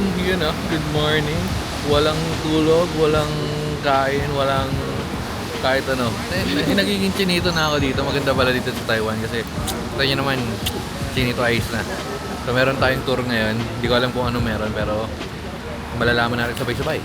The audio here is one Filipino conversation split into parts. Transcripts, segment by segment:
Yun good morning. Walang tulog, walang kain, walang kahit ano. Nagiging chinito na ako dito. Maganda pala dito sa Taiwan kasi ito nyo naman, chinito ice na. So meron tayong tour ngayon. Hindi ko alam kung ano meron pero malalaman natin sabay-sabay.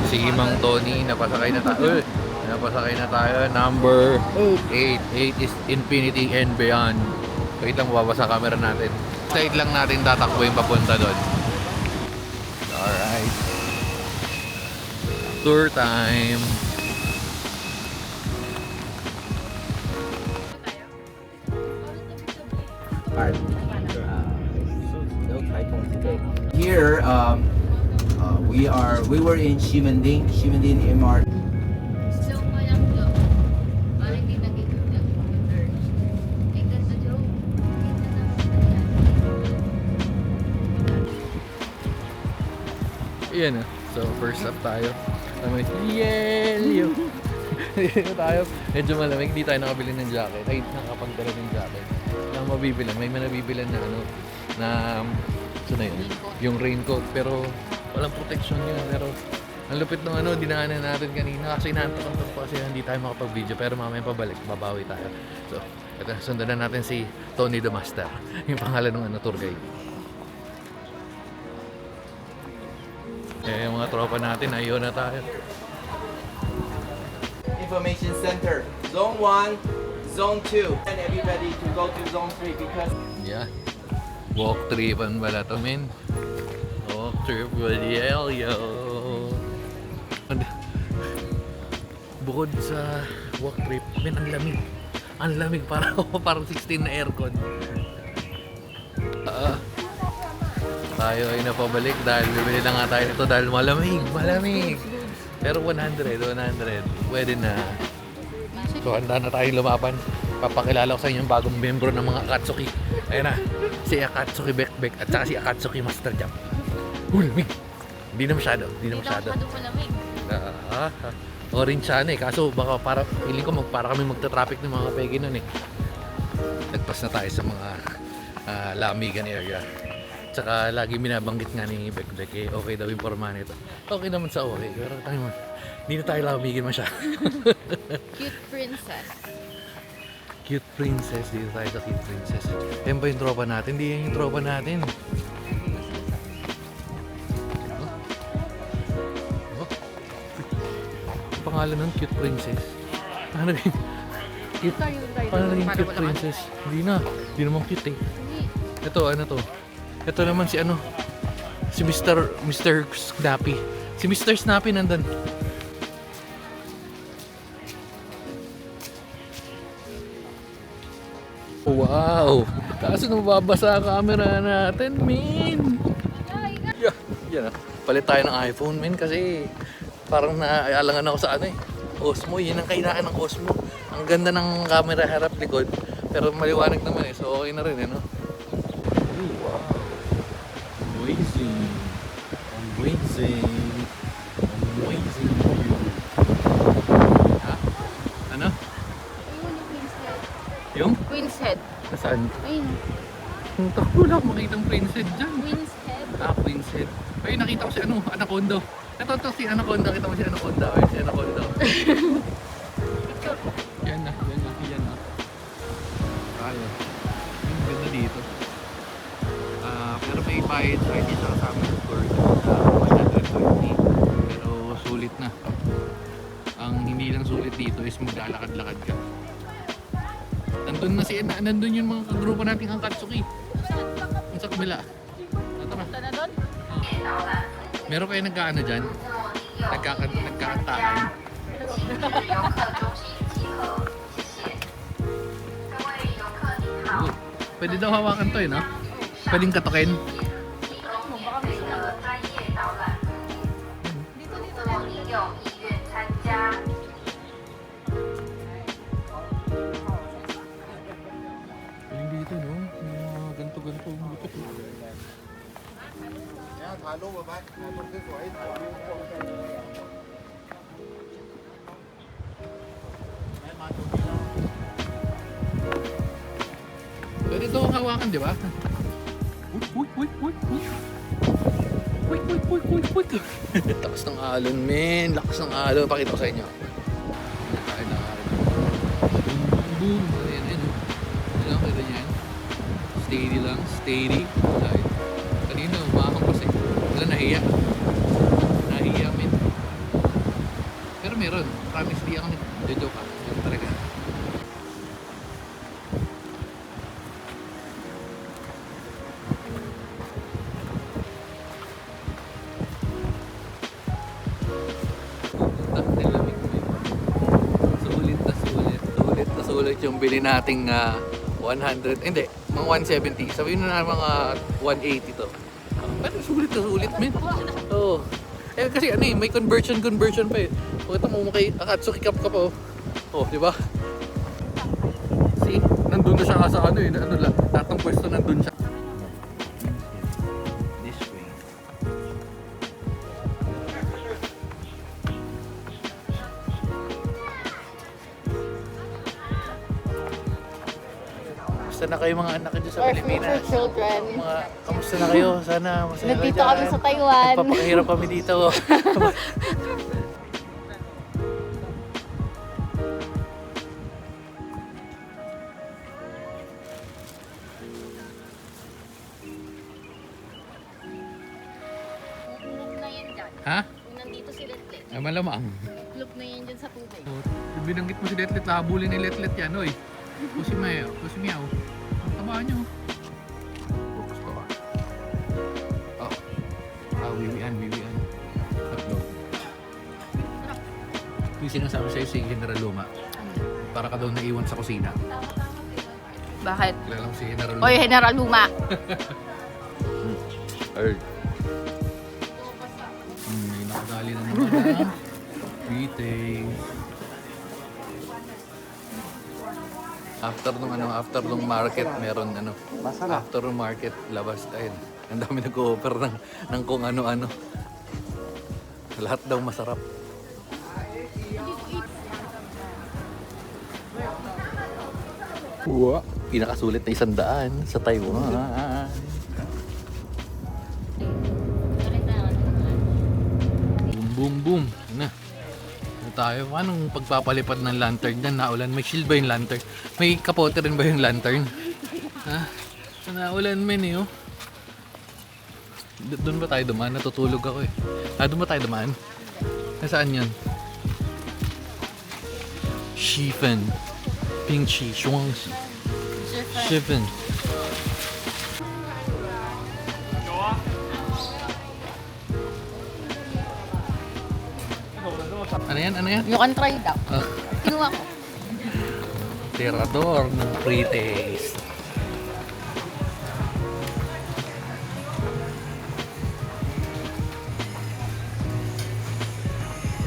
Si Imang Tony, napasakay na tayo. Napasakay na tayo. Number 8. 8 is infinity and beyond. Wait lang, mababasa camera natin. Side lang natin tatakbo yung papunta doon. Alright. Tour time. Here, we were in Ximending MRT. Slow mo lang to. Para hindi nagiging Ay, ganda Joe. Ayan So, first up tayo. May yellow. Dito tayo. Medyo malamig. Hindi tayo nakabili ng jacket. Ay, nakapagdala ng jacket. Ang mabibilan. May manabibilan na na so na yun. Yung raincoat. Pero walang protection yun. Pero ang lupit ng dinaanan natin kanina. Kasi inaantok pa kasi hindi tayo makapag-video. Pero mamaya pabalik. Babawi tayo. So, ito. Sundan na natin si Tony the Master. Yung pangalan ng tour guide. Yung mga tropa natin, ayun na tayo. Information Center, Zone 1, Zone 2, and everybody to go to Zone 3 because Yeah. Walk tripan pala to, men. Walk trip with yo. Bukod sa walk trip, men, ang lamig. Ang lamig, parang 16 na aircon. Tayo ay napabalik dahil bibili na nga tayo nito dahil malamig. Pero 100, pwede na. So handa na tayong lumaban. Papakilala ko sa inyo yung bagong membro ng mga Akatsuki. Ayan na, si Akatsuki Bekbek at saka si Akatsuki Master Jump. Lamig! Hindi na masyado. Dito malamig. Orange sana kaso baka feeling ko para kami magta-traffic ng mga pegi nun Nagpas na tayo sa mga lamigan area. Tsaka lagi binabanggit nga ni Bekbek okay daw yung forma nito. Okay naman sa okay, pero tayo mo, hindi na tayo lamigin masyado. Cute princess. Cute princess, dito tayo sa cute princess. Yan ba yung tropa natin? Hindi yan yung tropa natin. Pangalan ng cute princess. Paano naging cute princess? Hindi naman cute Ito, to? Ito naman si si Mr. Snappy. Si Mr. Snappy nandun. Wow! Kaso nababasa ang camera natin, min! Yan palit tayo ng iPhone, min, kasi parang naaalangan ako sa Osmo. Yun ang kainaan ng Osmo. Ang ganda ng camera harap likod. Pero maliwanag naman so okay na rin Wow! Amazing view. Ha? Ano? Yung? Queen's Head. Saan? Ayun. Ang takbo lang makita ang Queen's Head dyan. Queen's Head. Queen's Head. Ayun, nakita ko si Anaconda. Ito si Anaconda. Kita mo si Anaconda. Ayun, si Anaconda. Yan na. Ayun. Yung ganda dito. Pero may bayad sa hindi sa kasama ng tour. 120. Pero sulit na. Ang hindi lang sulit dito is maglalakad-lakad ka. Nandun yung mga kagrupo nating ang Akatsuki. Yung sa kabila. Tara. Punta na doon? Meron kayo nagkaano dyan? Nagkakantaan. Pwede daw hawakan to no? Pwedeng katukin. Dito no? Ganto-ganto. Pwede ito hawakan, di ba? Uy, uy, uy, uy. Uy, uy, uy, uy, uy. Lakas ng alon, men. Lakas ng alon. Pakita ko sa inyo. Tayo ng alon. Boom, boom, boom. Ayan, ayan. Ayan lang, kita niyan. Steady lang, steady. Tayo. Kanina, umakang kasi. Wala, nahiya. Nahiya, men. Pero meron. Promise, di ako nag-joke ka. Meron talaga. Sulit yung bili nating 100, hindi, mga 170. Sabihin na mga 180 to. Pero sulit, men. Oo. Eh kasi ano eh, may conversion pa eh. Pakita mo kay Akatsuki Cup ka pa oh. Oh, di ba? See? Nandun na siya sa ano eh, ano lang, tatang pwesto nandun siya. This way. Kamusta na kayo mga anak dyan sa Our Pilipinas? future children. Kamusta na kayo? Sana masaya kayo Nandito kami dyan. sa Taiwan. Nagpapakahirap kami dito. Look na yan dyan. Ha? Kung nandito si Letlet. Ay, malamang. Look na yan dyan sa tubig. Binanggit mo si Letlet, habulin ni Letlet yan, oy. O si Mayo, o si Miao. Ang taba nyo. Focus ko. Oh. Wiwian. Hotdog. Yung sinasabi sa'yo si General Luma. Para ka daw naiwan sa kusina. Bakit? Kilala mo si General Luma. Oy, General Luma. Earth. May nakadali na naman. Greeting. After nung market, meron after nung market, labas tayo. Ang dami nag-o-offer ng kung ano-ano. Lahat daw masarap. Wow. Pinakasulit na 100 sa Taiwan. Boom, boom, boom. Ano tayo? Anong pagpapalipad ng lantern dyan? Naulan. May shield ba yung lantern? May kapote rin ba yung lantern? Ha? Naulan men eh oh. Doon ba tayo dumaan? Natutulog ako eh. Doon ba tayo dumaan? Nasaan yun? Shifen. Pingchi. Shuangxi. Shifen. Ano yan? Ano yan? You can try daw. Kinuha ko. Tirador ng pre-taste.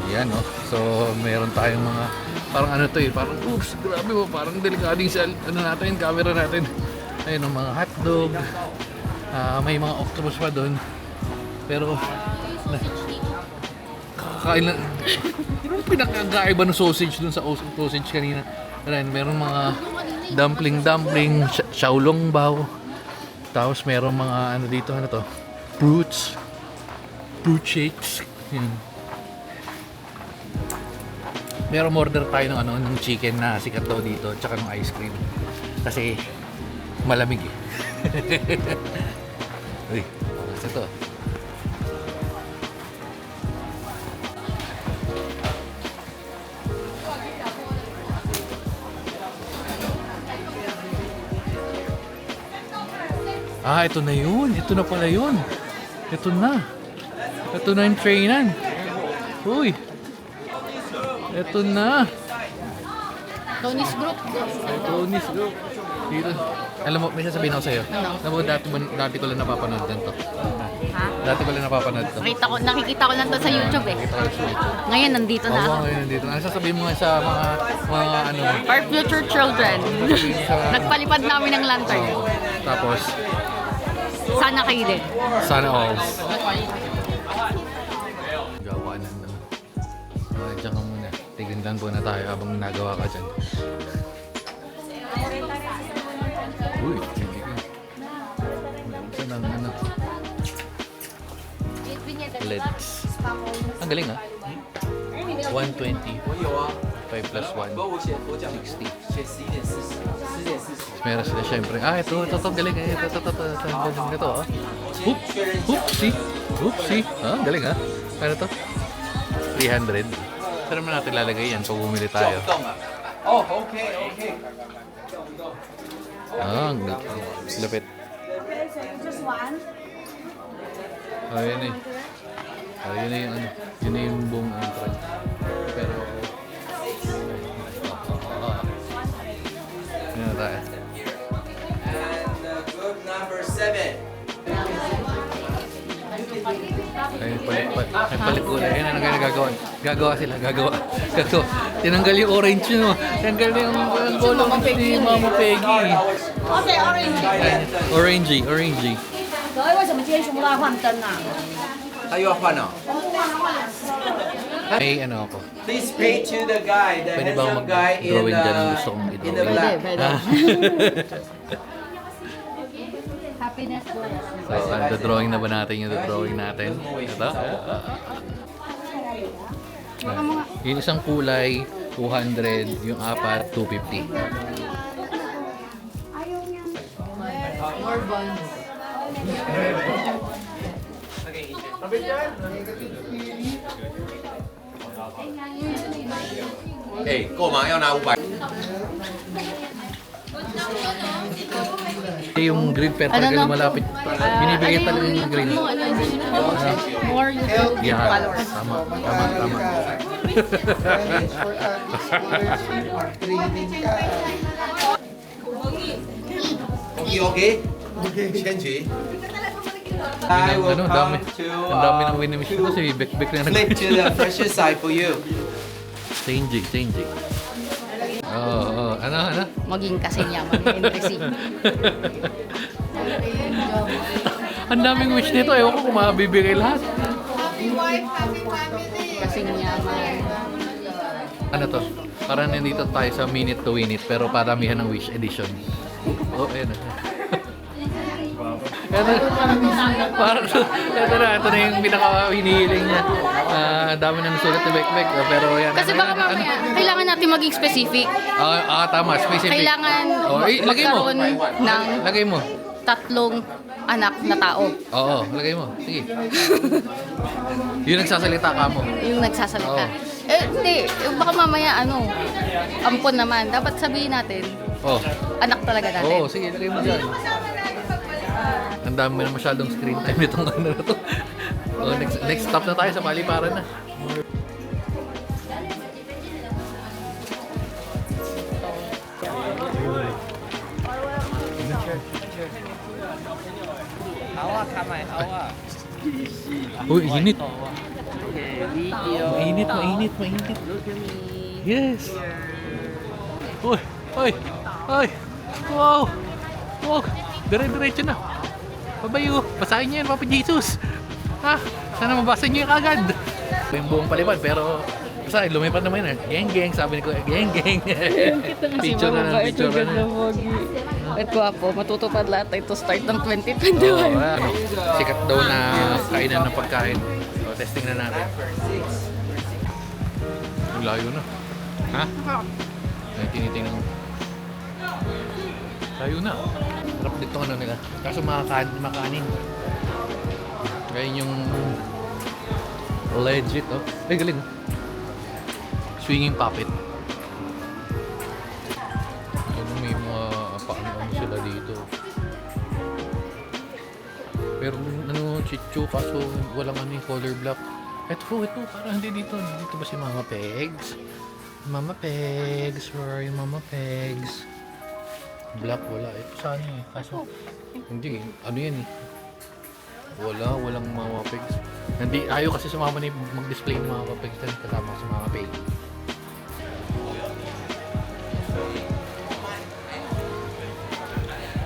Yan oh. So meron tayong mga parang ano to eh, parang oops, grabe mo, parang delikading sa ano natin, camera natin. Ayun oh, mga hotdog. May mga octopus pa doon. Pero kakain lang. Yung pinakagaiba ng sausage dun sa sausage kanina. Ayan, meron mga dumpling, xiaolong bao. Tapos meron mga ano dito, ano to? Fruit shakes. Yan. Meron order tayo ng chicken na sikat daw dito, tsaka ng ice cream. Kasi malamig eh. Uy, basta to. Ito na yun. Ito na pala yun. Ito na. Ito na yung trainan. Uy. Ito na. Tony's Group. Tony's Group. Dito. Alam mo, may sasabihin ako sa'yo. Ano? Alam mo, dati ko lang napapanood ganito. Ha? Dati ko lang napapanood to. Nakikita ko lang to sa YouTube eh. Nakita ko lang sa YouTube. Ngayon, nandito na ako. Oo, ngayon nandito. Ano sasabihin mo nga sa mga ano? Our future children. Nagpalipad namin ng lantern. Oo. Tapos, Sana kayo din. sana all. Gawa na naman. Diyan ka muna. Tignan po na tayo habang nagawa ka dyan. Uy, hindi ko. Ito na ano. LEDs. Ang galing ah. 120. 我有啊， 5 plus 1. 不过我讲 60. 写10:40，10:40。 Meron sila syempre. Ito, galing. Ito, ang galing nito ah. Oopsie. Ah, galing ah. Ano to? 300. Saan naman natin lalagay yan pag bumili 叫 tayo? 不动啊。哦，OK OK。 Ah, ang lapit. Just one. Ayun eh. Ayun na yung ano. Yun na yung buong entrance. Pero... Yun na tayo. And group number 7. Ayun, palit kulay. Ayun na nagagawa. Gagawa. Tinanggal yung orange yun. Tinanggal yung bolong ni Mama Peggy. Okay, orange. Orangey. 各位为什么今天全部都要换灯啊？他又要换了。 May ano ako. Please pay to the guy, the Pwede ba handsome guy in mag-drawing dyan ang gusto kong in the i-drawing? black. Happiness goes. So, drawing na ba natin yung drawing natin? Ito. Yung isang kulay, 200. Yung apat, 250. More buns. Eh, 购买要拿500。 Yung green pen talaga lumalapit. Binibigay talaga yung green. More YouTube Yeah, followers. tama. OK，签局。I will Ano, come dami. to Ang dami ng winimish ko kasi back na flip to the fresher side for you. Changing. Oo. Ano? Maging kasinyaman. Entry. Ang daming wish nito. Ewan ko kung mabibigay lahat. Kasinyaman. Ano to? Parang nandito tayo sa minute to win it pero paramihan ng wish edition. Oh, ayan na. Parang ito na yung pinaka-hinihiling niya. Dami na nasulat na backpack. Pero yan. Kasi baka mamaya, kailangan natin maging specific. Tama. Specific. Kailangan lagay mo. magkaroon ng Lagay mo. 3 anak na tao. Oo, lagay mo. Sige. Yung nagsasalita ka mo. Yung nagsasalita. Oo. Hindi. Baka mamaya, ampon naman. Dapat sabihin natin, Oh. anak talaga natin. Oo, sige, lagay mo dyan. Ang dami na masyadong screen time nitong ano na to. Oh, next stop na tayo sa Paliparan na. Uy, init. Mainit. Yes. Uy. Wow. Dire-diretso na. Babayo. Basahin niyo yan, Papa Jesus. Sana mabasa niyo yung agad. Yung buong Palipan, pero basta lumipat naman yun. Geng, sabi ni ko, geng. Picture na. At gwapo, matutupad lahat ito start ng 2021. Sikat daw na kainan ng pagkain. So, testing na natin. Ang layo na. Ha? Ay, tinitingnan ko. Layo na. Sarap dito ano nila. Kaso makanin. Kaya yung legit, oh. Ay, galing. Swinging puppet. Ano, may mga paano sila dito. Pero ano, chichu, kaso walang ano yung color block. Ito, parang hindi dito. Dito ba si Mama Pegs? Mama Pegs, where are you, Mama Pegs? Black, wala. Ito sana eh. Kaso, hindi. Ano yan eh. Walang Mama Pegs. Hindi, ayaw kasi sumama na mag-display ng Mama Pegs dahil kasama si Mama Pegs.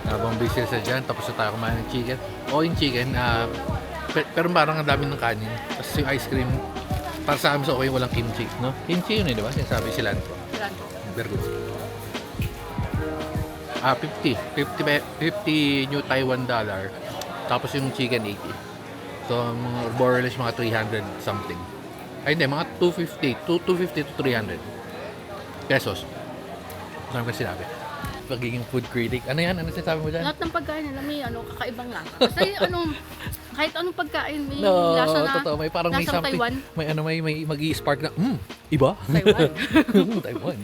Habang busy sa dyan, tapos na tayo kumain ng chicken. Yung chicken, pero parang ang dami ng kanin. Tapos yung ice cream, para sa amin sa okay, walang kimchi, no? Kimchi yun eh, di ba? Sinasabi sila. Very good. 50. 50 new Taiwan dollar. Tapos yung chicken 80. So, more or less mga 300 something. Ay, hindi. Mga 250 to 300 pesos. Saan ko sinabi? Pagiging food critic. Ano yan? Ano sinasabi mo dyan? Lahat ng pagkain nila may kakaibang lasa. Kasi kahit anong pagkain may lasa na totoo. May parang may lasang something. Taiwan. May mag-i-spark na, iba? Taiwan. Taiwan.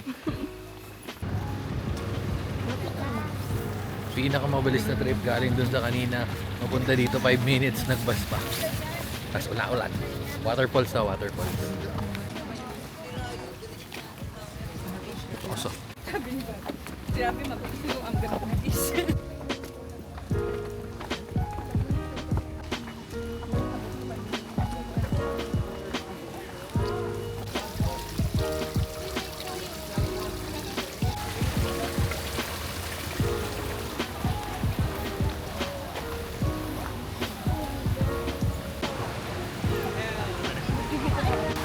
Pinakamabilis na trip galing dun sa kanina. Mapunta dito 5 minutes, nagbas pa. Tapos ulan. Waterfalls na waterfalls. Oso. Grabe, magulo ang gamis.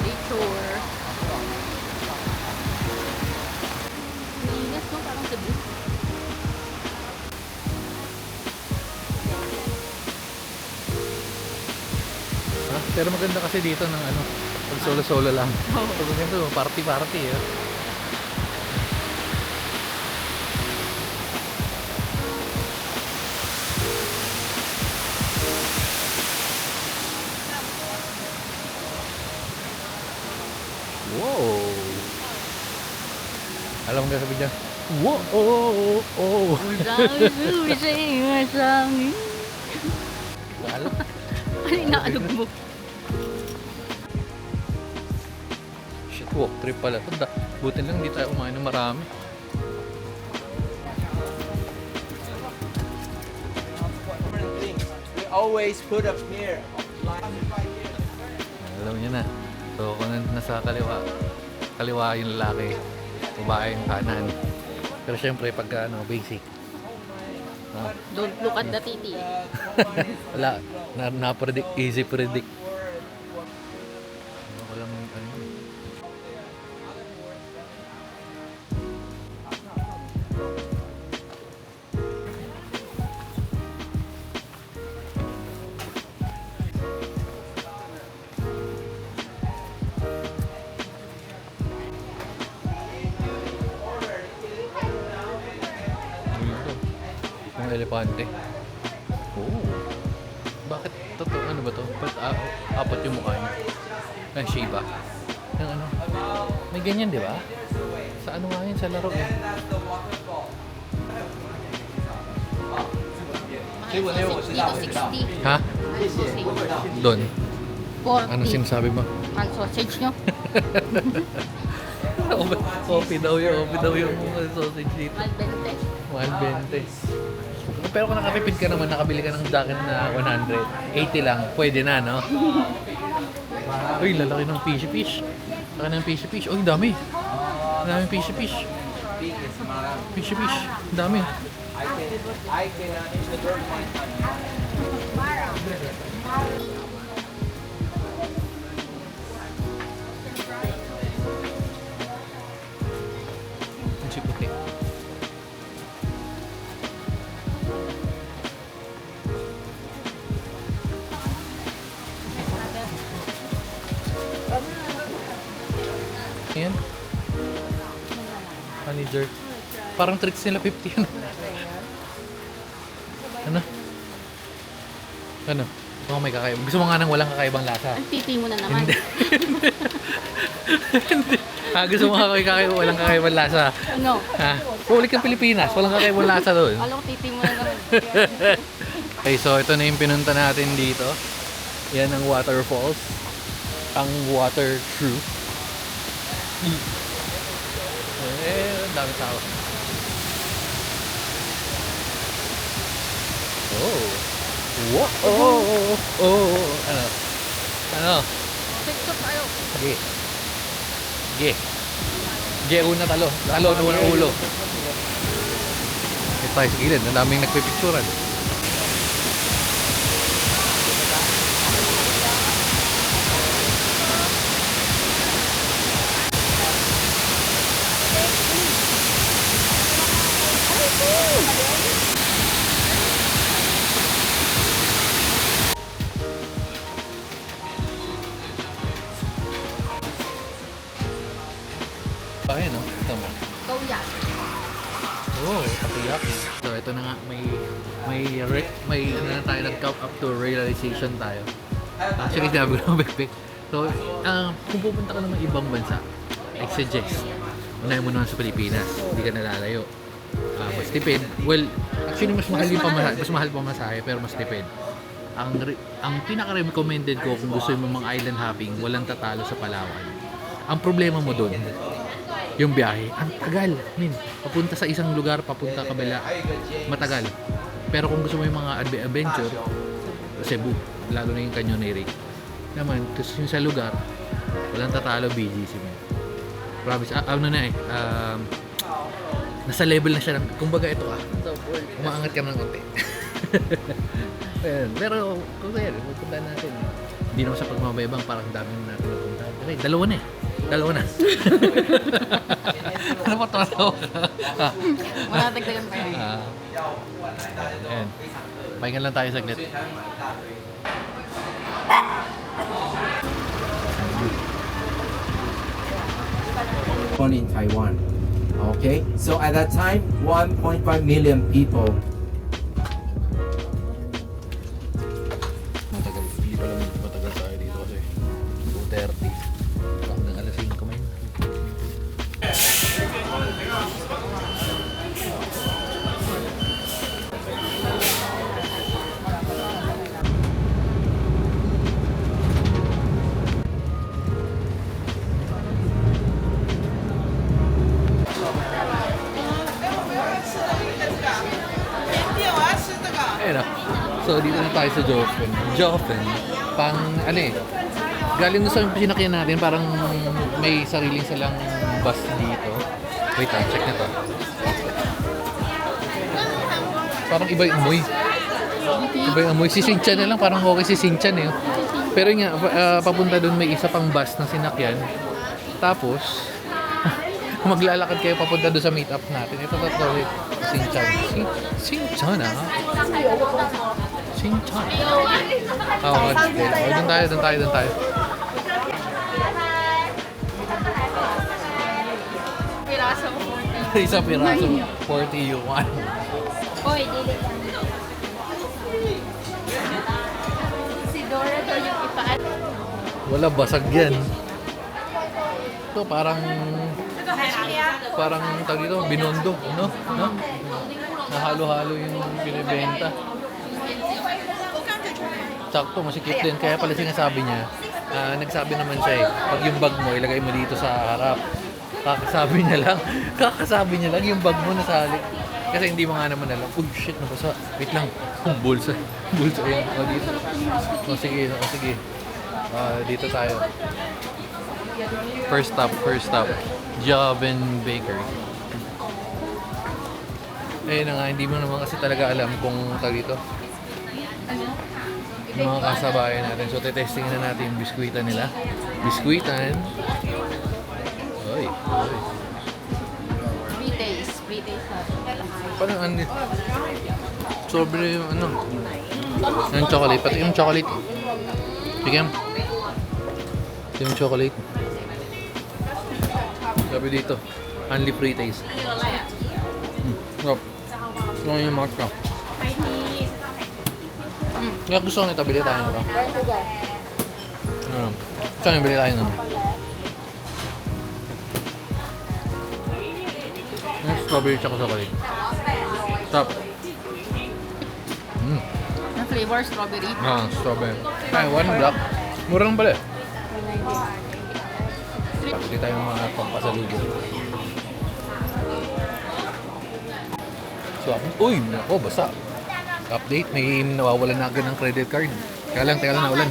Nature. Linis no? Parang Cebu. Pero maganda kasi dito ng pag solo-solo lang. Pag ganito, party-party eh. Wow! Alam mo sabi dyan? Wow! Oh, oh. Alam? Ano inaalog mo? Shit, walk trip pala. Tanda, buti lang hindi tayo kumain ng marami. We always put up here. Alam niyo na. So, kung nasa kaliwa yung lalaki, babae yung kanan. Pero syempre, pagka basic. Don't look at the titi. Wala, na-predict, easy predict. Walang yung elepante. Oh. Bakit totoo? Ano ba to? Ba't apat yung mukha niya? Ay, Shiba. Yung may ganyan, di ba? Sa ano nga yun? Sa laro eh. Dito 60. Ha? Sausage. Doon. 40. Ano sinasabi mo? Ang sausage nyo. Coffee daw yung sausage dito. 120. 120. Pero kung nakatipid ka naman, nakabili ka ng jacket na 100, 80 lang, pwede na, no? Uy, lalaki ng fishy fish. Laki ng fishy fish. Uy, dami. Daming fishy fish. Fishy fish. Dami. I cannot eat the third one. Ang siputi. Ayan. Honey jerk. Parang treats nila 50 yan. Ano? Ano? Oh, may kakaiba. Gusto mo nga nang walang kakaibang lasa. Ang titi mo na naman. Hindi. Gusto mo nga walang kakaibang lasa. Ano? Ha? Pulik ng Pilipinas. Walang kakaibang lasa doon. Alam ko titi mo na naman. Okay, so ito na yung pinunta natin dito. Yan ang waterfalls. Ang water true. Ang dami tao. Oh. Wow. Oh. Oh. Ano? Ano? Picture tayo. Ge. Ge. Ge una talo. Talo na unang ulo. Ito tayo sa gilid. Ang daming nagpipicturan. mo? Kauya. Oh, katiyak. So ito na nga, may ano na tayo, nag-come up to realization tayo. Actually, sinabi ko ng Bekbek. So, kung pupunta ka naman ibang bansa, I suggest, unahin mo naman sa Pilipinas. Hindi ka nalalayo. Mas tipid. Well, actually, mas mahal pa masahe, pero mas tipid. Ang pinaka-recommended ko kung gusto mo mga island hopping, walang tatalo sa Palawan. Ang problema mo doon, yung biyahe, ang tagal. Papunta sa isang lugar, papunta kabila, matagal. Pero kung gusto mo yung mga adventure, Cebu, lalo na yung canyoneering. Naman, kasi yung sa lugar, walang tatalo, BGC mo. Promise, nasa level na siya ng, kumbaga ito umaangat ka ng konti. Pero, kung sa'yo, pupunta natin. Hindi naman sa pagmamayabang, parang dami na natin napunta. Okay, dalawa na. Ano pa ito? Matatagdagan pa yan. Ayan. Pahingan lang tayo saglit. Born in Taiwan. Okay, so at that time, 1.5 million people. Matagal, hindi pa lang matagal tayo dito kasi 2:30. Baka ng alas 5 kumain. Ayun na. So, dito na tayo sa Jofen. Pang, galing na sa pinakyan natin, parang may sariling silang bus dito. Wait lang, check na to. Parang iba yung amoy. Si Sinchan na lang, parang okay si Sinchan eh. Pero nga, papunta doon may isa pang bus na sinakyan. Tapos, maglalakad kayo papunta doon sa meet-up natin. Ito Sinchan. Sinchan ah. Sinchan. Oo, doon tayo. Piraso ko 40. Isang piraso, 40 yuan. Hoy, dili ka. Si Dora daw yung ipaan. Wala, basag yan. Ito parang tawag dito, binondo, no? Nahalo-halo yung binibenta. Sakto, masikip din. Kaya pala sinasabi niya, nagsabi naman siya eh, pag yung bag mo, ilagay mo dito sa harap. Kakasabi niya lang yung bag mo nasa halik. Kasi hindi mo nga naman alam, uy shit, nabasa. Wait lang, bulsa yan. O dito. O sige. Dito tayo. First stop. Joven Bakery. Ayun na nga, hindi mo naman kasi talaga alam kung tawag dito. Yung mga kasabayan natin. So, tetesting na natin yung biskwitan nila. Biskwitan. Oy. 3 days na. Parang sobre yung yung chocolate. Pati yung chocolate. Bigyan. Yung chocolate. Sabi dito, only free taste. Sarap. Gusto ko yung matcha. Kaya gusto ko nito, bili tayo nito. Gusto ko bili tayo nito. Yung strawberry tsaka chocolate. Sarap. Ang flavor, strawberry. Strawberry. Ay, one black. Murang pala eh. Hindi tayo mga pampasalubong. So, uy, nako, basa. Update, may nawawalan na agad ng credit card. Teka lang, nawalan.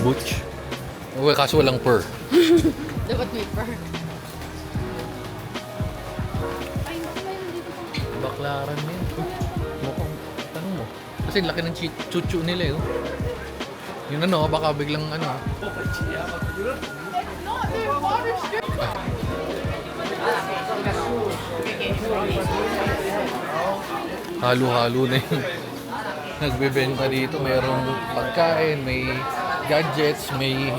Butch. Well, kaso walang per. Dapat may per. Baklaran mo yan. Mukhang, tanong mo. Kasi laki ng chuchu nila eh. Oh. Yung baka biglang Halo-halo na yun. nagbebenta dito. Mayroong pagkain, may gadgets, may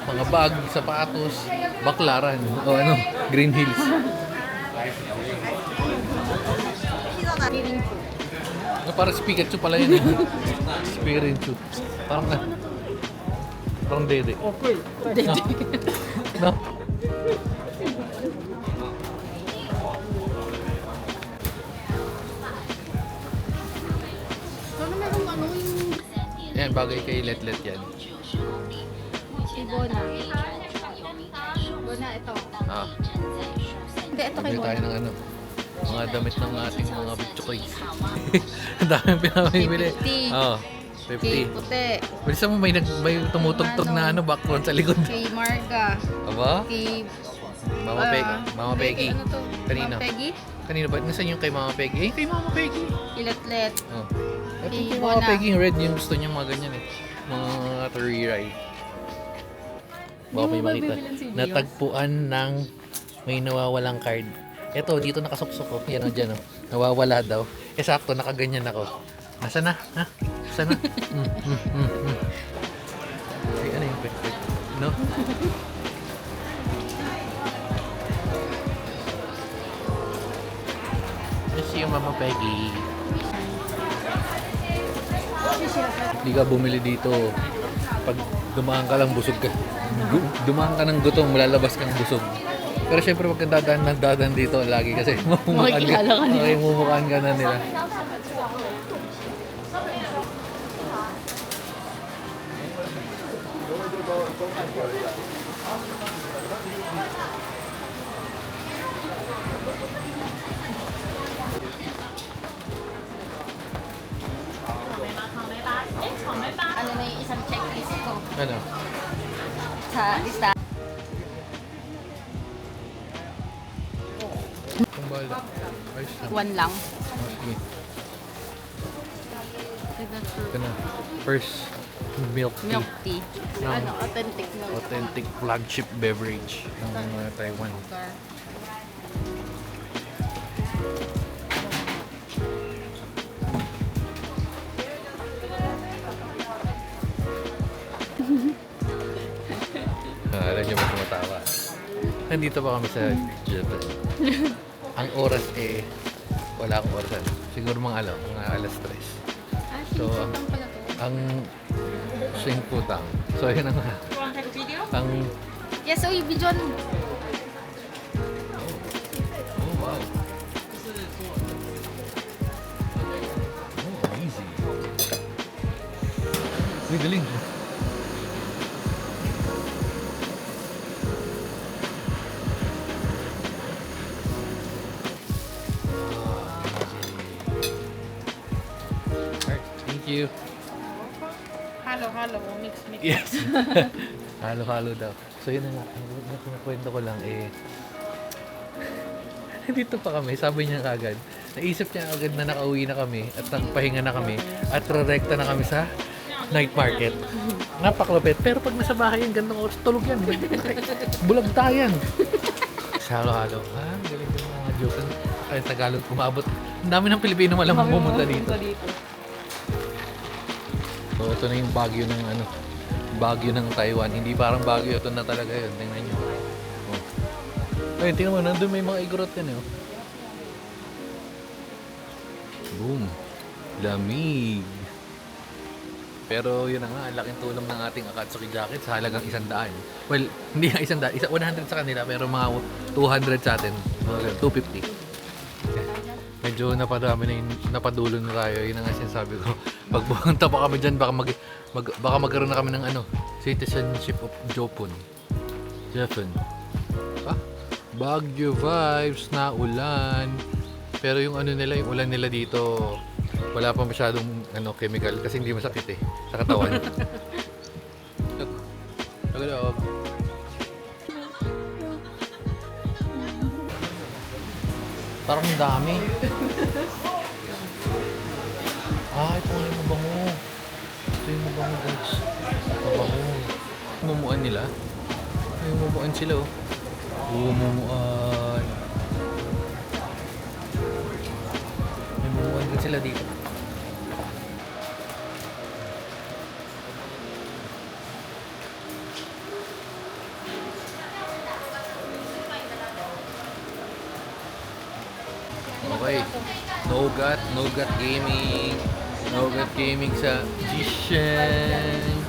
mga bag, sapatos, baklaran, o ano, Green Hills. Parang Pikachu pala yun eh. Pikachu. Parang dede. Okay. No? Ano merong ano yung Yan, bagay kay Let yan. Ibona? Ibona, ito. Ah, Hindi, ito kay bili tayo Ibona. ng ano, mga damit ng ating mga bitchoy. Ang daming pinamimili. 50. Oo, Kay 50. Puti. Bilisan mo, may tumutugtog na ano, background sa likod. Kay Marga. Aba? Kay... Mama Peggy. Mama Peggy. Ano to? Kanino? Mama Peggy? Kanino ba? Nasaan yung kay Mama Peggy? Eh, kay Mama Peggy. Ilatlet. Oh. Ito Kay kay Mama Bona. Peggy, yung red, yung gusto niya mga ganyan eh. Mga ride. Baka may makita. Natagpuan ng may nawawalang card. Ito, dito nakasuksok ko. Yan o, dyan o. Nawawala daw. Eh, sakto, nakaganyan ako. Nasaan na? Ha? Nasaan na? Ay, ano yung perfect? No? Yes, yung Mama Peggy. Hindi ka bumili dito. Pag dumaan ka lang, busog ka. Dumaan ka ng gutom, malalabas kang busog. Pero syempre pag dadaan dito lagi kasi mamumukaan Makikilala ka nila. Okay, mumukhaan ka na nila. Ano na yung isang checklist ko Ano? sa lista. Kung bala. Ayos lang. One lang. Sige. Signature. Ito na. First, milk tea. Milk tea. No. Ano, authentic milk. Authentic flagship beverage ng Taiwan. Sugar. Alam niyo ba tumatawa? Nandito pa kami sa Japan. Ang oras eh, wala akong oras. Siguro mga alas 3. So, ang singputang. So, yun ang ang Yes, so yung video. oh wow. Oh, easy. Uy, galing. Alright, thank you. Halo, mix. Yes. Halo-halo daw. So yun na nga, ang kwento ko lang eh, dito pa kami, sabi niya kagad, naisip niya agad na nakauwi na kami at nagpahinga na kami at rerekta na kami sa night market. Napaklupit. Pero pag nasa bahay yan, gandang oras, tulog yan. Bulag tayan. Halo-halo. Ah, galing yung mga joke. Ay, Tagalog, kumabot. Ang dami ng Pilipino malang pumunta dito. So, ito na yung Baguio ng ano, Baguio ng Taiwan. Hindi parang Baguio, ito na talaga yun. Tingnan nyo. Oh. Ay, tingnan mo, nandun may mga igorot yan eh. Oh. Boom. Lamig. Pero yun na nga, ang laking tulong ng ating Akatsuki jacket sa halagang 100. Well, hindi na 100, 100 sa kanila, pero mga 200 sa atin. Mga 250. Medyo napadami na yung napadulo na tayo. Yun ang sinasabi ko. Pag pumunta pa kami dyan, baka magkaroon na kami ng ano, citizenship of Japan. Ah, Baguio vibes na ulan. Pero yung ano nila, yung ulan nila dito, wala pa masyadong ano, chemical kasi hindi masakit eh sa katawan. Tagalog. Parang dami. Ah, ito nga yung mabango. Ito yung mabango guys. Mabango. Mumuan nila. Ay, mumuan sila oh. Mumuan. May mumuan din sila dito. Okay. Nogat Gaming. Nogat Gaming sa Jishen.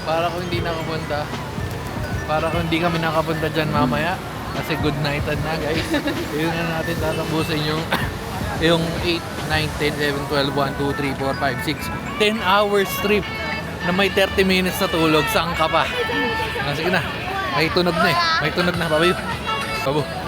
Para kung hindi nakapunta. Para kung hindi kami nakapunta dyan mamaya. Kasi good nightan na guys. Yun na natin tatambusin yung 8, 9, 10, 11, 12, 1, 2, 3, 4, 5, 6 10 hours trip na may 30 minutes na tulog. Saan ka pa? Sige na. May tunog na eh. May tunog na. Babayo. Babo.